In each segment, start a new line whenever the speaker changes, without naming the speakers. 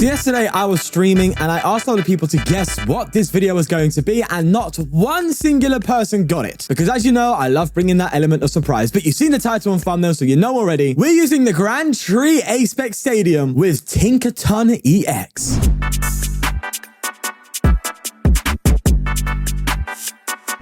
So yesterday I was streaming and I asked other people to guess what this video was going to be, and not one singular person got it. Because as you know, I love bringing that element of surprise, but you've seen the title and thumbnail, so you know already. We're using the Grand Tree Apex Stadium with Tinkaton EX.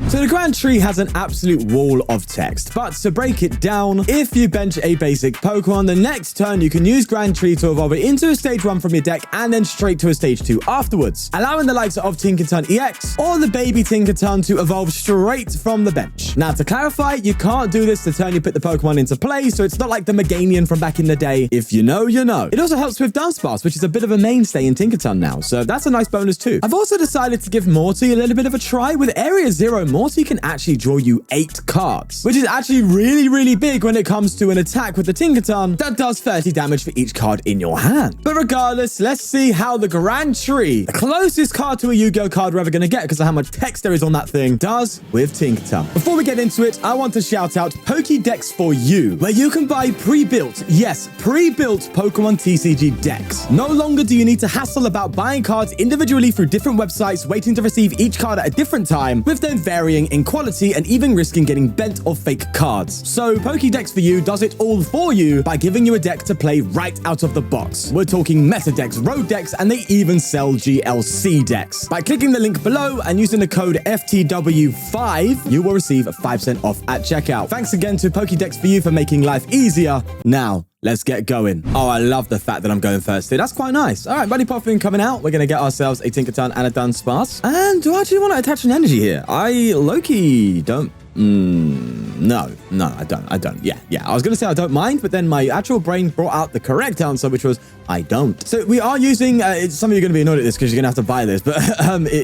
So the Grand Tree has an absolute wall of text, but to break it down, if you bench a basic Pokemon, the next turn you can use Grand Tree to evolve it into a stage 1 from your deck and then straight to a stage 2 afterwards, allowing the likes of Tinkaton EX or the baby Tinkaton to evolve straight from the bench. Now to clarify, you can't do this the turn you put the Pokemon into play, so it's not like the Meganium from back in the day. If you know, you know. It also helps with Dunsparce, which is a bit of a mainstay in Tinkaton now, so that's a nice bonus too. I've also decided to give Morty a little bit of a try. With Area 0, Morty can actually draw you 8 cards, which is actually really big when it comes to an attack with the Tinkaton that does 30 damage for each card in your hand. But regardless, let's see how the Grand Tree, the closest card to a Yu-Gi-Oh card we're ever going to get because of how much text there is on that thing, does with Tinkaton. Before we get into it, I want to shout out Pokédex for You, where you can buy pre-built, yes, pre-built Pokemon TCG decks. No longer do you need to hassle about buying cards individually through different websites, waiting to receive each card at a different time, with them varying in quality and even risking getting bent or fake cards. So Pokédex for You does it all for you by giving you a deck to play right out of the box. We're talking meta decks, road decks, and they even sell GLC decks. By clicking the link below and using the code FTW5, you will receive 5% off at checkout. Thanks again to Pokédex for You for making life easier. Now, let's get going. Oh, I love the fact that I'm going first here. That's quite nice. All right, Buddy Poffin coming out. We're going to get ourselves a Tinkaton and a Dunsparce. And do I actually want to attach an energy here? I low-key don't. No, I don't. Yeah. I was going to say I don't mind, but then my actual brain brought out the correct answer, which was I don't. So we are using, some of you are going to be annoyed at this because you're going to have to buy this, but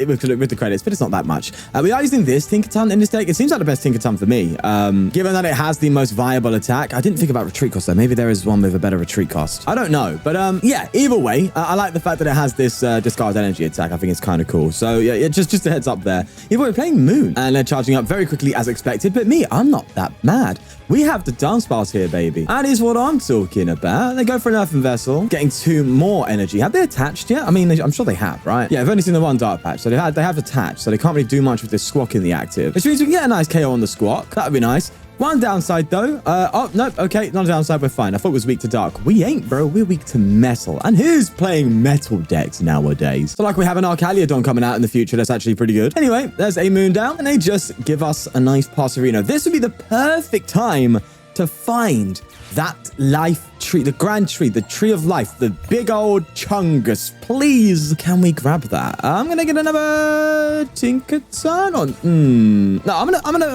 with the credits, but it's not that much. We are using this Tinkaton in this deck. It seems like the best Tinkaton for me, given that it has the most viable attack. I didn't think about retreat cost though. Maybe there is one with a better retreat cost. I don't know, but yeah, either way, I like the fact that it has this discard energy attack. I think it's kind of cool. So yeah, just a heads up there. Either way, we're playing Moon and they're charging up very quickly as expected, but me, I'm not that mad. We have the Dunsparce here, baby. That is what I'm talking about. They go for an Earthen Vessel, getting 2 more energy. Have they attached yet? I mean, I'm sure they have, right? Yeah, I've only seen the one Dark Patch, so they have attached, so they can't really do much with this Squawk in the active, which means we can get a nice KO on the Squawk. That would be nice. One downside, though. Oh, nope. Okay, not a downside. We're fine. I thought it was weak to dark. We ain't, bro. We're weak to metal. And who's playing metal decks nowadays? So like we have an Arcaliodon coming out in the future. That's actually pretty good. Anyway, there's a Moon down. And they just give us a nice Passerino. This would be the perfect time to find that life tree, the Grand Tree, the Tree of Life, the big old Chungus. Please, can we grab that? I'm gonna get another Tinkaton on. No, I'm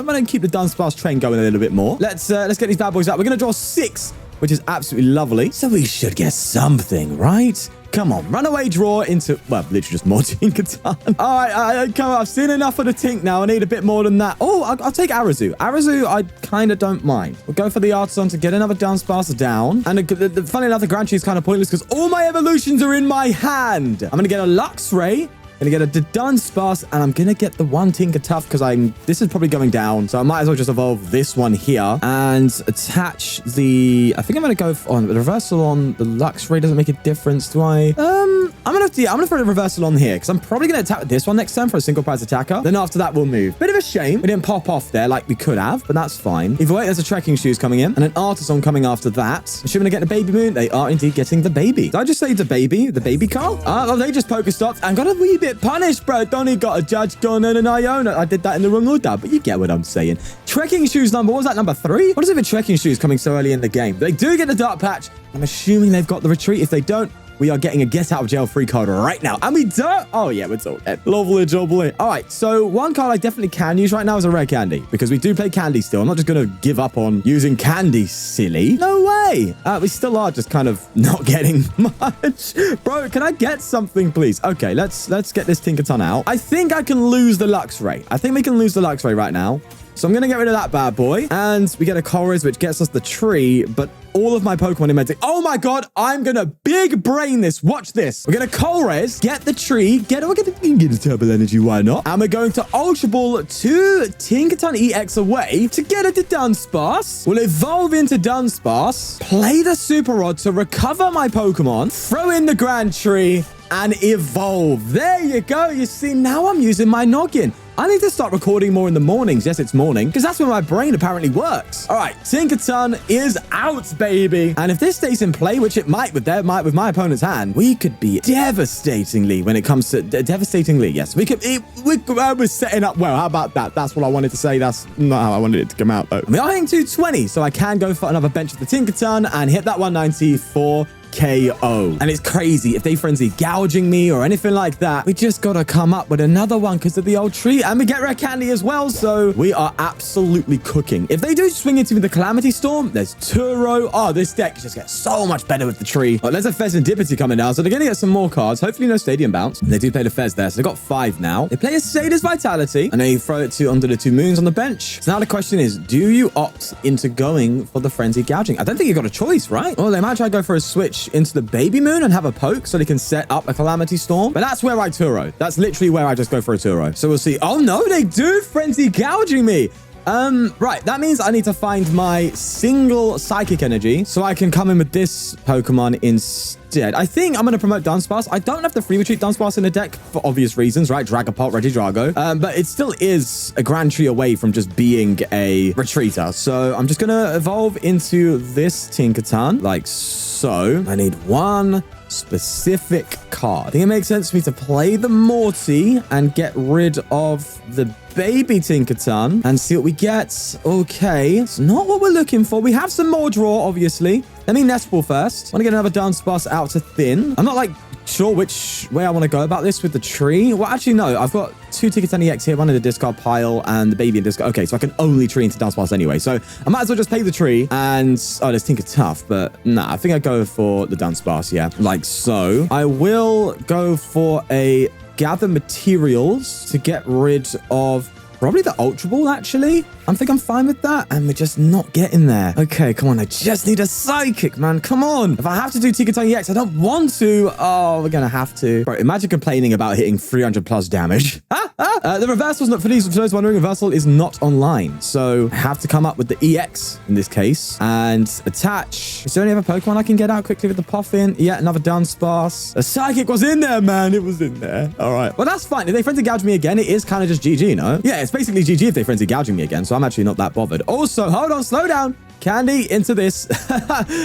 gonna keep the Dunsparce train going a little bit more. Let's get these bad boys out. We're gonna draw 6, which is absolutely lovely. So we should get something, right? Come on, runaway draw into, well, literally just more Tinkaton. All right, come on, I've seen enough of the Tink now. I need a bit more than that. Oh, I'll take Arazu. Arazu, I kind of don't mind. We'll go for the Artisan to get another Dunsparce down. And funny enough, the Grand Tree is kind of pointless because all my evolutions are in my hand. I'm going to get a Luxray. Gonna get a Dunsparce, and I'm gonna get the one Tinkaton because this is probably going down, so I might as well just evolve this one here and attach the. I think I'm gonna go on the reversal on the Luxray. Doesn't make a difference, do I? I'm gonna throw the reversal on here because I'm probably gonna attack this one next turn for a single prize attacker. Then after that, we'll move. Bit of a shame we didn't pop off there like we could have, but that's fine. Either way, there's a Trekking Shoes coming in and an Artisan coming after that. Should we get the Baby Moon? They are indeed getting the baby. Did I just say the baby card? Oh, they just poker stopped and got a wee bit punished, bro. Donnie got a Judge Gun and an Iona. I did that in the wrong order, but you get what I'm saying. Trekking Shoes what was that, number 3? What is it with Trekking Shoes coming so early in the game? They do get the Dark Patch. I'm assuming they've got the retreat. If they don't, we are getting a get out of jail free card right now. And we don't. Oh, yeah, we're all dead. Lovely. All right, so one card I definitely can use right now is a Rare Candy because we do play Candy still. I'm not just going to give up on using Candy, silly. No way. We still are just kind of not getting much. Bro, can I get something, please? Okay, let's get this Tinkaton out. I think I can lose the Luxray. I think we can lose the Luxray right now. So I'm going to get rid of that bad boy. And we get a Colress, which gets us the tree. But all of my Pokemon in Medtech. Oh my god, I'm gonna big brain this. Watch this. We're gonna Coal Res, get the tree, get the Turbo Energy, why not? And we're going to Ultra Ball 2 Tinkaton EX away to get it to Dunsparce. We'll evolve into Dunsparce, play the Super Rod to recover my Pokemon, throw in the Grand Tree, and evolve. There you go. You see, now I'm using my noggin. I need to start recording more in the mornings. Yes, it's morning, because that's when my brain apparently works. All right, Tinkaton is out, baby. And if this stays in play, which it might with my opponent's hand, we could be devastatingly when it comes to... devastatingly, yes. We're setting up well. How about that? That's what I wanted to say. That's not how I wanted it to come out, though. We are hitting 220, so I can go for another bench of the Tinkaton and hit that 190 for KO. And it's crazy. If they frenzy gouging me or anything like that, we just gotta come up with another one because of the old tree, and we get rare candy as well, so we are absolutely cooking. If they do swing into the Calamity Storm, there's Turo. Oh, this deck just gets so much better with the tree. Oh, there's a Fezandipity coming down, so they're gonna get some more cards. Hopefully no Stadium Bounce. And they do play the Fez there, so they've got 5 now. They play a Satyrs Vitality, and they throw it to under the 2 moons on the bench. So now the question is, do you opt into going for the Frenzy Gouging? I don't think you've got a choice, right? Well, they might try to go for a switch into the Baby Moon and have a poke so they can set up a Calamity Storm. But that's where I Turo. That's literally where I just go for a Turo. So we'll see. Oh no, they do Frenzy Gouging me. Right, that means I need to find my single Psychic Energy so I can come in with this Pokemon instead. I think I'm going to promote Dunsparce. I don't have the free retreat Dunsparce in the deck for obvious reasons, right? Dragapult, Regidrago. But it still is a Grand Tree away from just being a retreater. So I'm just going to evolve into this Tinkaton like so. I need one specific card. I think it makes sense for me to play the Morty and get rid of the baby Tinkaton and see what we get. Okay, it's not what we're looking for. We have some more draw, obviously. Let me Nest Ball first. I want to get another Dunsparce out to thin. I'm not like sure which way I want to go about this with the tree. Well, actually, no. I've got 2 Tinkaton EX here, one in the discard pile and the baby in discard. Okay, so I can only tree into Dunsparce anyway. So I might as well just play the tree and... oh, there's Tinkertough, but nah, I think I go for the Dunsparce, yeah. Like so. I will go for a Gather Materials to get rid of probably the Ultra Ball, actually. I think I'm fine with that. And we're just not getting there. Okay, come on. I just need a Psychic, man. Come on. If I have to do Tinkaton EX, I don't want to. Oh, we're going to have to. Bro, imagine complaining about hitting 300 plus damage. The reversal's not, for those wondering, reversal is not online. So I have to come up with the EX in this case and attach. Is there any other Pokemon I can get out quickly with the Puffin? Yeah, another Dunsparce. A Psychic was in there, man. It was in there. All right. Well, that's fine. If they frenzy gouge me again, it is kind of just GG, no? Yeah, it's basically GG if they frenzy gouging me again. So I'm actually not that bothered. Also, hold on, slow down. Candy into this.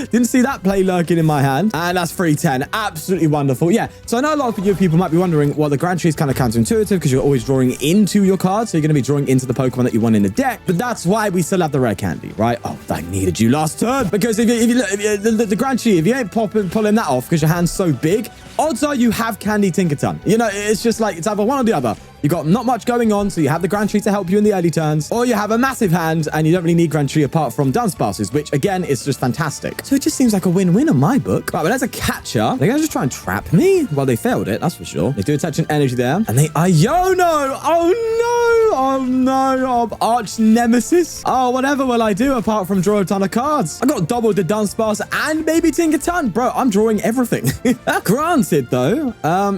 Didn't see that play lurking in my hand. And that's 310. Absolutely wonderful. Yeah. So I know a lot of you people might be wondering, well, the Grand Tree is kind of counterintuitive because you're always drawing into your cards. So you're going to be drawing into the Pokemon that you want in the deck. But that's why we still have the rare candy, right? Oh, I needed you last turn. Because if you the Grand Tree, if you ain't pulling that off because your hand's so big, odds are you have Candy Tinkaton. You know, it's just like, it's either one or the other. You got not much going on, so you have the Grand Tree to help you in the early turns, or you have a massive hand and you don't really need Grand Tree apart from Dunsparces, which again is just fantastic. So it just seems like a win-win on my book. Right, but as a catcher, they're gonna just try and trap me. Well, they failed it, that's for sure. They do attach an energy there, and they Iono. Oh no! Oh no! Oh, arch nemesis. Oh, whatever will I do apart from draw a ton of cards? I got double the Dunsparce and baby Tinkaton, bro. I'm drawing everything. Granted, though,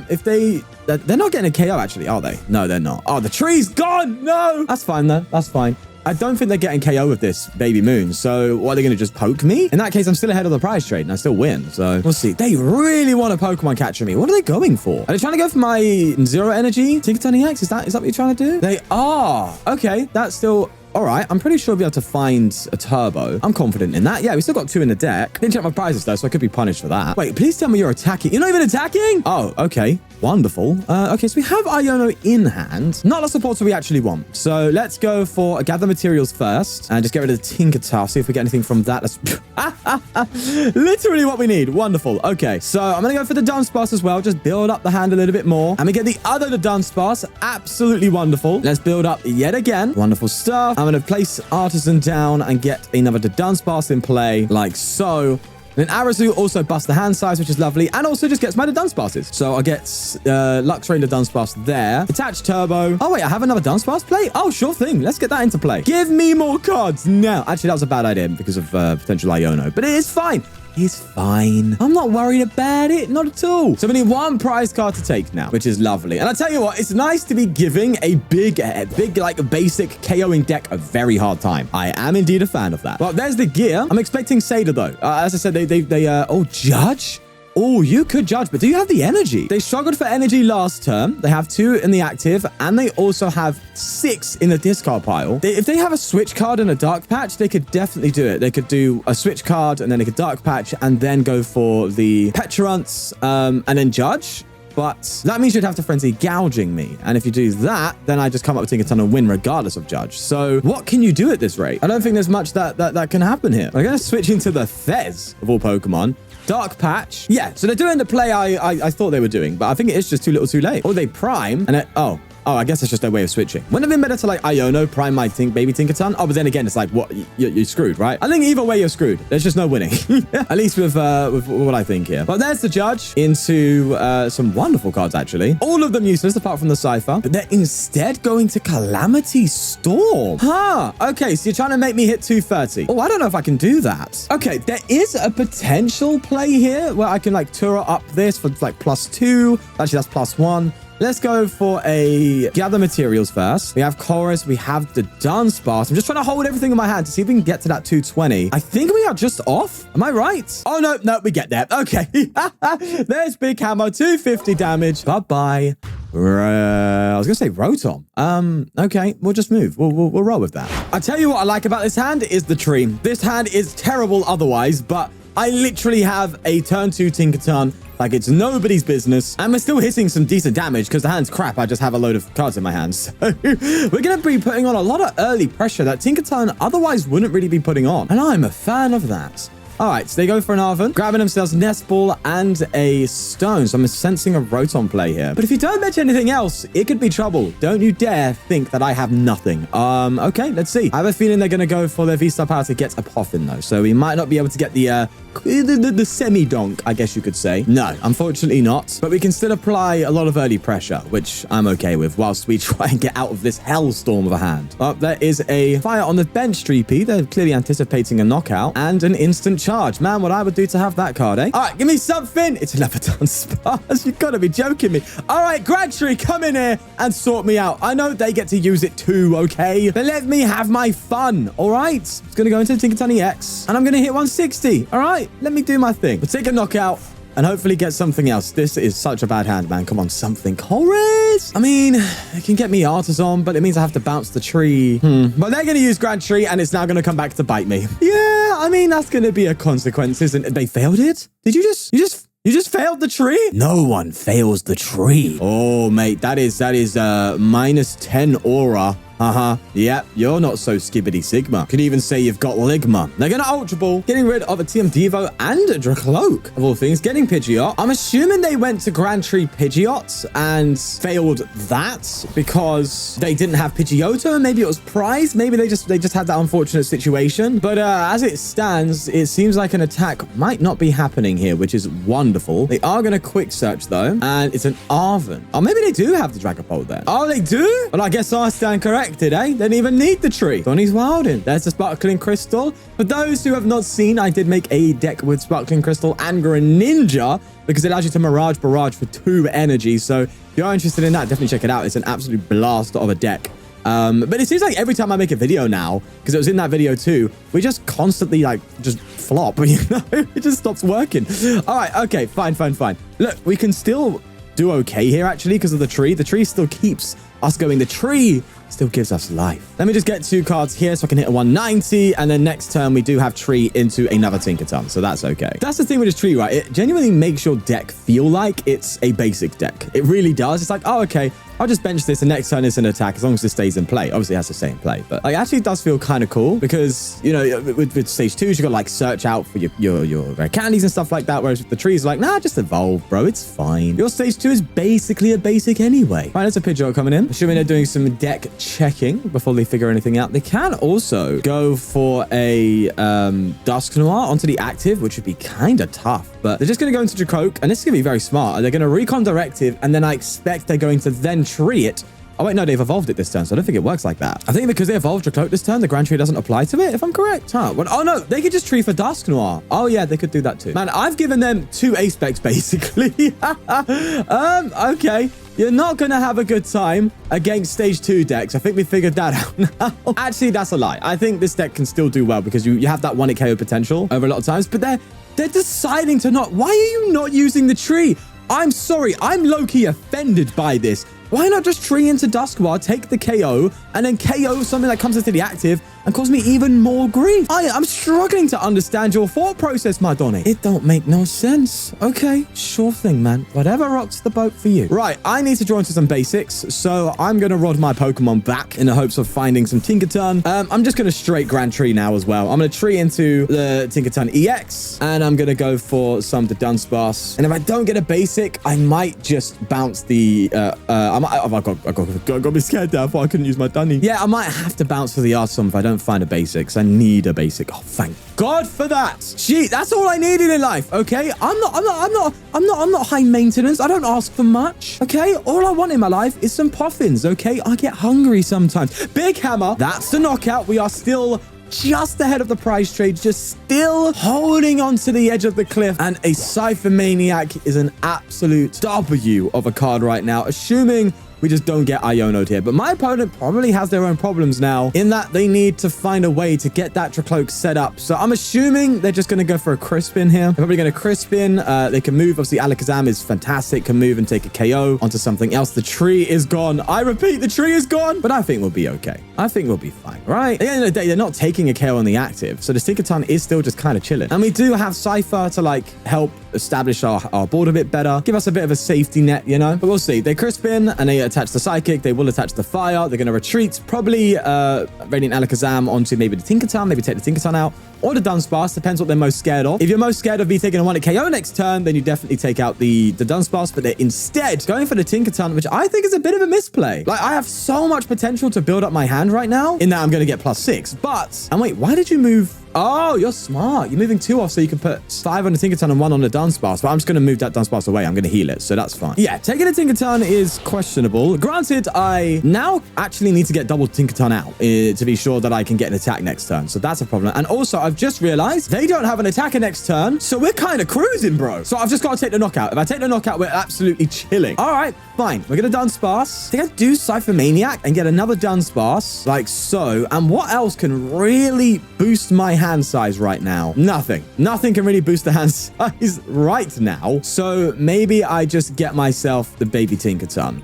if they're not getting a KO, actually, are they? No, they're not. Oh, the tree's gone. No. That's fine, though. That's fine. I don't think they're getting KO with this Baby Moon. So what, are they going to just poke me? In that case, I'm still ahead of the prize trade and I still win. So we'll see. They really want a Pokemon catcher me. What are they going for? Are they trying to go for my Zero Energy? Tinkaton EX? Is that what you're trying to do? They are. Okay. That's still... all right, I'm pretty sure we'll be able to find a Turbo. I'm confident in that. Yeah, we still got 2 in the deck. Didn't check my prizes, though, so I could be punished for that. Wait, please tell me you're attacking. You're not even attacking? Oh, okay. Wonderful. Okay, so we have Iono in hand. Not the supporter we actually want. So let's go for a Gather Materials first and just get rid of the Tinkaton. See if we get anything from that. That's literally what we need. Wonderful. Okay, so I'm going to go for the Dunsparce as well. Just build up the hand a little bit more. And we get the other Dunsparce. Absolutely wonderful. Let's build up yet again. Wonderful stuff. I'm going to place Artisan down and get another Dunsparce in play like so. And then Arazu also busts the hand size, which is lovely, and also just gets my Dunsparces. So I get Luxray the Dunsparce there. Attach Turbo. Oh, wait, I have another Dunsparce play? Oh, sure thing. Let's get that into play. Give me more cards now. Actually, that was a bad idea because of potential Iono, but it is fine. It's fine. I'm not worried about it. Not at all. So we need one prize card to take now, which is lovely. And I tell you what, it's nice to be giving a big, like, basic KOing deck a very hard time. I am indeed a fan of that. Well, there's the gear. I'm expecting Sada, though. As I said, oh, Judge? Oh, you could judge, but do you have the energy? They struggled for energy last turn. They have 2 in the active, and they also have 6 in the discard pile. If they have a switch card and a dark patch, they could definitely do it. They could do a switch card, and then they could dark patch, and then go for the Petulance, and then judge. But that means you'd have to frenzy gouging me. And if you do that, then I just come up with Tinkaton and win regardless of judge. So what can you do at this rate? I don't think there's much that can happen here. I'm going to switch into the Fez of all Pokemon. Dark Patch. Yeah, so they're doing the play I thought they were doing, but I think it is just too little too late. Or they prime, and oh, I guess it's just their way of switching. Wouldn't it have been better to, like, Iono, prime my baby Tinkaton? Oh, but then again, it's like, what? You're screwed, right? I think either way, you're screwed. There's just no winning. At least with what I think here. But there's the judge into some wonderful cards, actually. All of them useless, apart from the Cypher. But they're instead going to Calamity Storm. Huh. Okay, so you're trying to make me hit 230. Oh, I don't know if I can do that. Okay, there is a potential play here where I can, like, Tura up this for, like, +2. Actually, that's +1. Let's go for a gather materials first. We have Chorus. We have the Dunsparce. I'm just trying to hold everything in my hand to see if we can get to that 220. I think we are just off. Am I right? Oh, no, we get there. Okay. There's Big Hammer, 250 damage. Bye-bye. I was going to say Rotom. Okay, we'll just move. We'll roll with that. I tell you what I like about this hand is the tree. This hand is terrible otherwise, but I literally have a turn 2 Tinkaton like it's nobody's business. And we're still hitting some decent damage because the hand's crap. I just have a load of cards in my hands. So we're going to be putting on a lot of early pressure that Tinkaton otherwise wouldn't really be putting on. And I'm a fan of that. All right, so they go for an Arven, grabbing themselves Nest Ball and a Stone. So I'm sensing a Rotom play here. But if you don't mention anything else, it could be trouble. Don't you dare think that I have nothing. Okay, let's see. I have a feeling they're going to go for their V-Star power to get a Poffin, though. So we might not be able to get the semi-donk, I guess you could say. No, unfortunately not. But we can still apply a lot of early pressure, which I'm okay with, whilst we try and get out of this hellstorm of a hand. Oh, there is a fire on the bench, Treepy. They're clearly anticipating a knockout and an instant charge. Man, what I would do to have that card, eh? All right, give me something. It's another Dunsparce. You've got to be joking me. All right, Grandtree, come in here and sort me out. I know they get to use it too, okay? But let me have my fun, all right? It's going to go into the Tinkaton EX, and I'm going to hit 160, all right? Let me do my thing. We'll take a knockout and hopefully get something else. This is such a bad hand, man. Come on, something. Chorus! I mean, it can get me Artisan, but it means I have to bounce the tree. But they're going to use Grandtree, and it's now going to come back to bite me. Yeah, I mean, that's going to be a consequence, isn't it? They failed it? Did you just... You just failed the tree? No one fails the tree. Oh, mate, that is minus 10 aura. Yep, you're not so skibbity Sigma. Could even say you've got Ligma. They're going to Ultra Ball, getting rid of a TM Devo and a Dracloak. Of all things, getting Pidgeot. I'm assuming they went to Grandtree Pidgeot and failed that because they didn't have Pidgeotto. Maybe it was Prize. Maybe they just had that unfortunate situation. But as it stands, it seems like an attack might not be happening here, which is wonderful. They are going to Quick Search, though, and it's an Arven. Oh, maybe they do have the Dragapult there. Oh, they do? Well, I guess I stand corrected. They didn't even need the tree. Donnie's wilding. There's the Sparkling Crystal. For those who have not seen, I did make a deck with Sparkling Crystal and Greninja because it allows you to Mirage Barrage for 2 energy. So if you're interested in that, definitely check it out. It's an absolute blast of a deck. But it seems like every time I make a video now, because it was in that video too, we just constantly like just flop, you know? It just stops working. All right. Okay. Fine. Look, we can still do okay here actually because of the tree. The tree still keeps us going. The tree still gives us life. Let me just get 2 cards here so I can hit a 190. And then next turn, we do have tree into another Tinkaton. So that's okay. That's the thing with this tree, right? It genuinely makes your deck feel like it's a basic deck. It really does. It's like, oh, okay, I'll just bench this and next turn it's an attack as long as it stays in play. Obviously, it has to stay in play. But like, actually, it does feel kind of cool because, you know, with stage 2, you've got to like search out for your rare candies and stuff like that. Whereas with the trees, like, nah, just evolve, bro. It's fine. Your stage 2 is basically a basic anyway. Right, there's a Pidgeot coming in. Assuming they're doing some deck checking before they figure anything out. They can also go for a Dusk Noir onto the active, which would be kind of tough. But they're just going to go into Dracloak, and this is going to be very smart. They're going to recon directive, and then I expect they're going to then tree it. Oh, wait, no, they've evolved it this turn, so I don't think it works like that. I think because they evolved Dracloak this turn, the Grand Tree doesn't apply to it, if I'm correct. Huh? Well, oh, no, they could just tree for Dusk Noir. Oh, yeah, they could do that too. Man, I've given them 2 ace-specs, basically. Okay. You're not going to have a good time against stage 2 decks. I think we figured that out now. Actually, that's a lie. I think this deck can still do well because you have that 1-hit KO potential over a lot of times, but they're deciding to not. Why are you not using the tree? I'm sorry. I'm low-key offended by this. Why not just tree into Dusknoir, take the KO, and then KO something that comes into the active and cause me even more grief? I'm struggling to understand your thought process, my Donny. It don't make no sense. Okay, sure thing, man. Whatever rocks the boat for you. Right, I need to draw into some basics, so I'm going to rod my Pokemon back in the hopes of finding some Tinkaton. I'm just going to straight Grand Tree now as well. I'm going to tree into the Tinkaton EX, and I'm going to go for some of the Dunsparce. And if I don't get a basic, I might just bounce the... I got me scared there. I thought I couldn't use my Dunny. Yeah, I might have to bounce for the Arsom if I don't find a basic, because I need a basic. Oh, thank God for that. Gee, that's all I needed in life. Okay, I'm not high maintenance. I don't ask for much. Okay, all I want in my life is some Poffins. Okay, I get hungry sometimes. Big Hammer. That's the knockout. We are still just ahead of the prize trade, just still holding on to the edge of the cliff. And a Cypher Maniac is an absolute W of a card right now, assuming we just don't get Iono'd here. But my opponent probably has their own problems now in that they need to find a way to get that Dracloak set up. So I'm assuming they're just going to go for a Crispin here. They're probably going to Crispin. They can move. Obviously, Alakazam is fantastic. Can move and take a KO onto something else. The tree is gone. I repeat, the tree is gone. But I think we'll be okay. I think we'll be fine, right? At the end of the day, they're not taking a KO on the active. So the Tinkaton is still just kind of chilling. And we do have Cypher to like help establish our board a bit better, give us a bit of a safety net, you know. But we'll see. They Crispin and they attach the Psychic. They will attach the Fire. They're going to retreat, probably Radiant Alakazam onto maybe the Tinkaton, maybe take the Tinkaton out, or the Dunsparce. Depends what they're most scared of. If you're most scared of me taking a 1-hit KO next turn, then you definitely take out the Dunsparce, but they're instead going for the Tinkaton, which I think is a bit of a misplay. Like, I have so much potential to build up my hand right now in that I'm going to get +6, but... And wait, why did you move... Oh, you're smart. You're moving 2 off so you can put 5 on the Tinkaton and 1 on the Dunsparce. But I'm just going to move that Dunsparce away. I'm going to heal it, so that's fine. Yeah, taking a Tinkaton is questionable. Granted, I now actually need to get double Tinkaton out to be sure that I can get an attack next turn. So that's a problem. And also, I've just realized they don't have an attacker next turn, so we're kind of cruising, bro. So I've just got to take the knockout. If I take the knockout, we're absolutely chilling. All right, fine. We're going to Dunsparce. I think I do Cypher Maniac and get another Dunsparce, like so. And what else can really boost my hand size right now? Nothing can really boost the hand size right now, so maybe I just get myself the baby Tinkaton.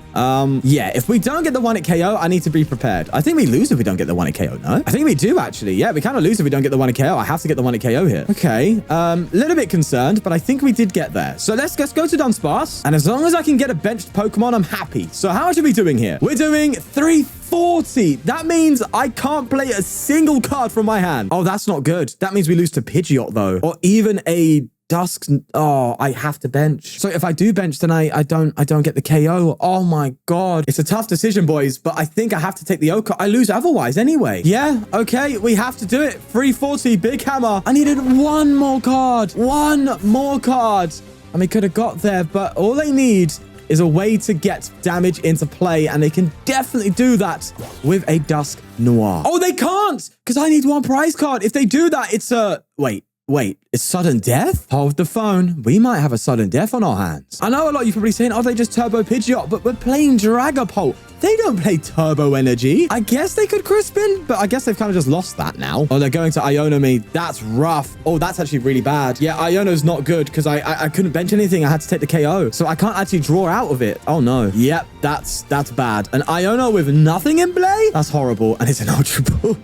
Yeah, if we don't get the 1-hit KO, I need to be prepared. I think we lose if we don't get the 1-hit KO. No, I think we do actually. Yeah, we kind of lose if we don't get the 1-hit KO. I have to get the 1-hit KO here. Okay, little bit concerned, but I think we did get there. So let's go to Dunsparce, and as long as I can get a benched Pokemon, I'm happy. So how much are we doing here? We're doing 340. That means I can't play a single card from my hand. Oh, that's not good. That means we lose to Pidgeot, though. Or even a Dusk. Oh, I have to bench. So if I do bench, then I don't get the KO. Oh, my God. It's a tough decision, boys, but I think I have to take the O-card. I lose otherwise anyway. Yeah, okay. We have to do it. 340, Big Hammer. I needed one more card. One more card. And we could have got there, but all they need is a way to get damage into play, and they can definitely do that with a Dusk Noir. Oh, they can't, because I need one prize card. If they do that, it's a... Wait, it's sudden death? Hold the phone. We might have a sudden death on our hands. I know a lot of you probably saying, oh, they just Turbo Pidgeot, but we're playing Dragapult. They don't play Turbo Energy. I guess they could Crispin, but I guess they've kind of just lost that now. Oh, they're going to Iono me. That's rough. Oh, that's actually really bad. Yeah, Iono's not good because I couldn't bench anything. I had to take the KO. So I can't actually draw out of it. Oh, no. Yep, that's bad. An Iono with nothing in play? That's horrible. And it's an Ultra Ball.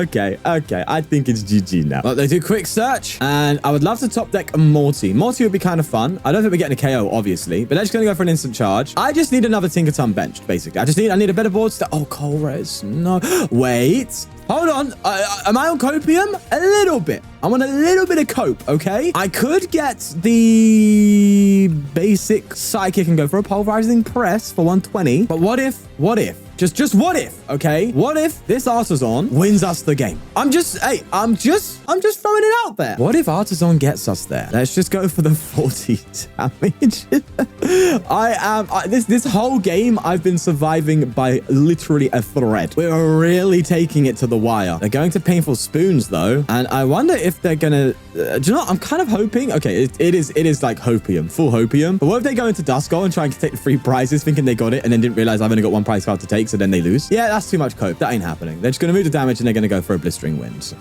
Okay. I think it's GG now. Well, they do quick search, and I would love to top deck a Morty. Morty would be kind of fun. I don't think we're getting a KO, obviously, but they're just going to go for an instant charge. I just need another Tinkaton benched, basically. I need a better board. Oh, Colress. No. Wait. Hold on. Am I on copium? A little bit. I want a little bit of cope, okay? I could get the basic Psychic and go for a Pulverizing Press for 120. But what if Just what if, okay? What if this Artisan wins us the game? I'm just throwing it out there. What if Artisan gets us there? Let's just go for the 40 damage. This whole game, I've been surviving by literally a thread. We're really taking it to the wire. They're going to painful spoons though. And I wonder if they're gonna, do you know what? I'm kind of hoping, okay, it is like hopium, full hopium. But what if they go into Duskull and try and take the free prizes thinking they got it and then didn't realize I've only got one prize card to take, so then they lose? Yeah, that's too much cope. That ain't happening. They're just gonna move the damage and they're gonna go for a blistering wind.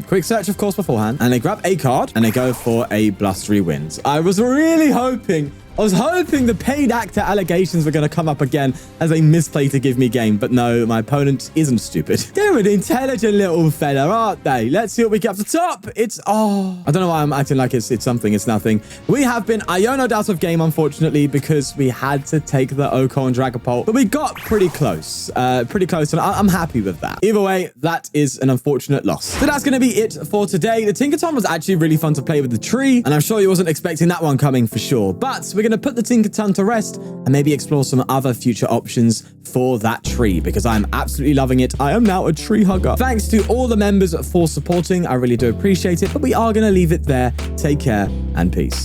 Quick search, of course, beforehand. And they grab a card and they go for a blustery wind. I was really hoping the paid actor allegations were going to come up again as a misplay to give me game, but no, my opponent isn't stupid. They're an intelligent little fella, aren't they? Let's see what we get up the top. I don't know why I'm acting like it's something, it's nothing. We have been Ionoed out of game, unfortunately, because we had to take the Oko and Dragapult, but we got pretty close, and I'm happy with that. Either way, that is an unfortunate loss. So that's going to be it for today. The Tinkaton was actually really fun to play with the tree, and I'm sure you wasn't expecting that one coming for sure, but we're going to put the Tinkaton to rest and maybe explore some other future options for that tree because I'm absolutely loving it. I am now a tree hugger. Thanks to all the members for supporting. I really do appreciate it, but we are going to leave it there. Take care and peace.